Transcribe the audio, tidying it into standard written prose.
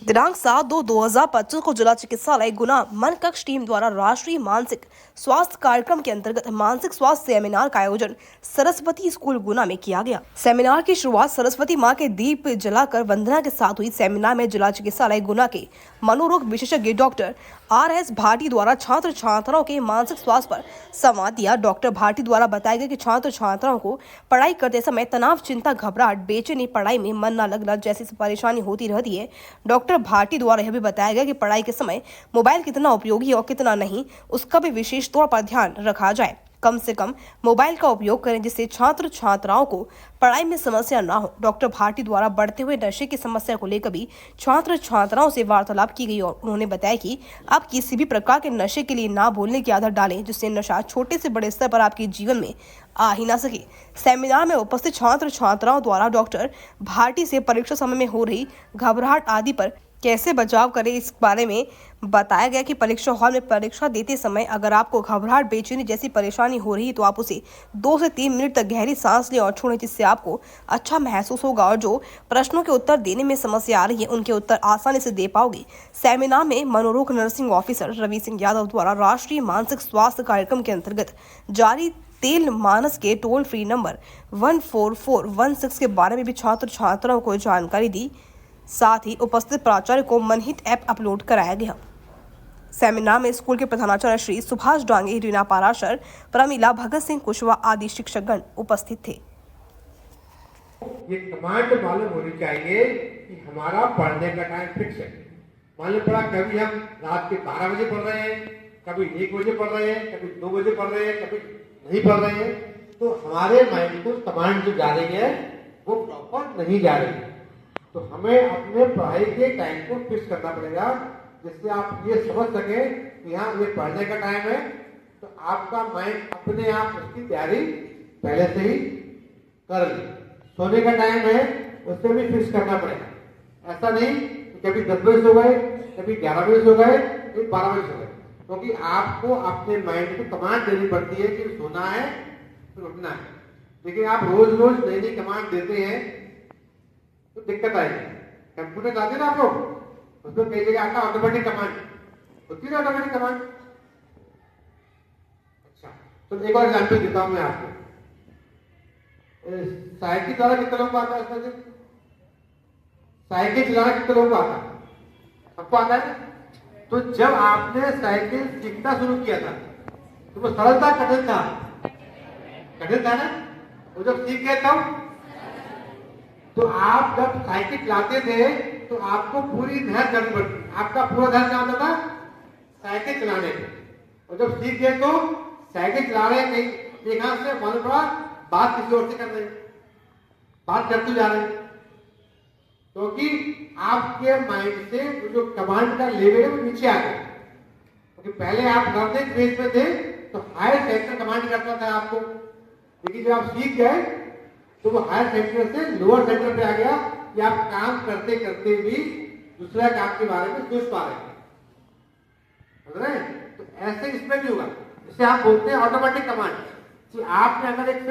दिनांक 7/2/2025 को जिला चिकित्सालय गुना मन कक्ष टीम द्वारा राष्ट्रीय मानसिक स्वास्थ्य कार्यक्रम के अंतर्गत मानसिक स्वास्थ्य सेमिनार का आयोजन सरस्वती स्कूल गुना में किया गया। सेमिनार की शुरुआत सरस्वती मां के दीप जलाकर वंदना के साथ हुई। सेमिनार में जिला चिकित्सालय गुना के मनोरोग विशेषज्ञ डॉक्टर RS भाटी द्वारा छात्र छात्राओं के मानसिक स्वास्थ्य पर संवाद दिया। डॉक्टर भाटी द्वारा बताया गया कि छात्र छात्राओं को पढ़ाई करते समय तनाव, चिंता, घबराहट, बेचैनी, पढ़ाई में मन न लगना जैसी परेशानी होती रहती है। डॉक्टर भाटी द्वारा यह भी बताया गया कि पढ़ाई के समय मोबाइल कितना उपयोगी और कितना नहीं, उसका भी विशेष तौर पर ध्यान रखा जाए। कम से कम मोबाइल का उपयोग करें जिससे छात्र छात्राओं को पढ़ाई में समस्या ना हो। डॉक्टर भाटी द्वारा बढ़ते हुए नशे की समस्या को लेकर भी छात्र छात्राओं से वार्तालाप की गई और उन्होंने बताया कि आप किसी भी प्रकार के नशे के लिए ना बोलने की आदत डालें जिससे नशा छोटे से बड़े स्तर पर आपके जीवन में आ ही ना सके। सेमिनार में उपस्थित छात्र छात्राओं द्वारा डॉक्टर भाटी से परीक्षा समय में हो रही घबराहट आदि पर कैसे बचाव करें इस बारे में बताया गया कि परीक्षा हॉल में परीक्षा देते समय अगर आपको घबराहट, बेचैनी जैसी परेशानी हो रही है तो आप उसे 2 से 3 मिनट तक गहरी सांस लें और छोड़ें जिससे आपको अच्छा महसूस होगा और जो प्रश्नों के उत्तर देने में समस्या आ रही है उनके उत्तर आसानी से दे पाओगे। सेमिनार में मनोरोग नर्सिंग ऑफिसर रवि सिंह यादव द्वारा राष्ट्रीय मानसिक स्वास्थ्य कार्यक्रम के अंतर्गत जारी तेल मानस के टोल फ्री नंबर 14416 के बारे में भी छात्र छात्राओं को जानकारी दी। साथ ही उपस्थित प्राचार्य को मनहित ऐप अपलोड कराया गया। सेमिनार में स्कूल के प्रधानाचार्य श्री सुभाष डांगे, रीना पाराशर, प्रमिला, भगत सिंह कुशवाहा आदि शिक्षकगण उपस्थित थे। ये कमांड मालूम होनी चाहिए कि हमारा पढ़ने का टाइम फिक्स है। मालूम पड़ा कभी हम रात के 12 बजे पढ़ रहे हैं, कभी 1 बजे पढ़ रहे हैं, कभी 2 बजे पढ़ रहे हैं, कभी नहीं पढ़ रहे हैं, तो हमारे माइंड को कमांड जो जा रही है वो प्रॉपर नहीं जा रही है। तो हमें अपने पढ़ाई के टाइम को फिक्स करना पड़ेगा जिससे आप ये समझ सके कि हाँ ये पढ़ने का टाइम है, तो आपका माइंड अपने आप उसकी तैयारी पहले से ही कर ले। सोने का टाइम है उससे भी फिक्स करना पड़ेगा। ऐसा नहीं कि कभी 10 बजे सो गए, कभी 11 बजे सो गए, कभी 12 बजे सो गए, क्योंकि आपको अपने माइंड को कमांड देनी पड़ती है कि सोना है फिर उठना है। लेकिन आप रोज रोज नई नई कमांड देते हैं तो दिक्कत आएगी। कंप्यूटर जाते ना आप लोग, उसमें कई जगह आता ऑटोमेटिक कमांड होती है, ऑटोमेटिक कमांड। अच्छा, तो एक और एग्जाम्पल देता हूं मैं आपको। साइकिल चलाना कितने लोगों को आता है? साइकिल चलाना कितने लोगों को आता है? सबको आता है। तो जब आपने साइकिल सीखना शुरू किया था तो वो सरल था, कठिन था? कठिन था ना। वो जब सीख गए तब तो आप जब साइकिल चलाते थे तो आपको पूरी ध्यान करनी पड़ती, आपका पूरा ध्यान क्या होता था? साइकिल चलाने में। और जब सीख गए तो साइकिल चला रहे नहीं, देखा से मालूम पड़ा बात किसी और से कर रहे, बात करते जा रहे, क्योंकि आपके माइंड से जो कमांड का लेवल है वो नीचे आ गया। क्योंकि पहले आप लर्निंग फेज में थे तो हायर सेक्टर कमांड करता था आपको, लेकिन जब आप सीख गए तो वो हायर सेक्टर से लोअर सेक्टर पे आ गया कि आप काम करते करते भी दूसरा काम के बारे में सोच पा रहे हैं। समझ रहे हैं? तो ऐसे इसमें भी होगा, जिसे आप बोलते हैं ऑटोमेटिक कमांड कि आपने अगर एक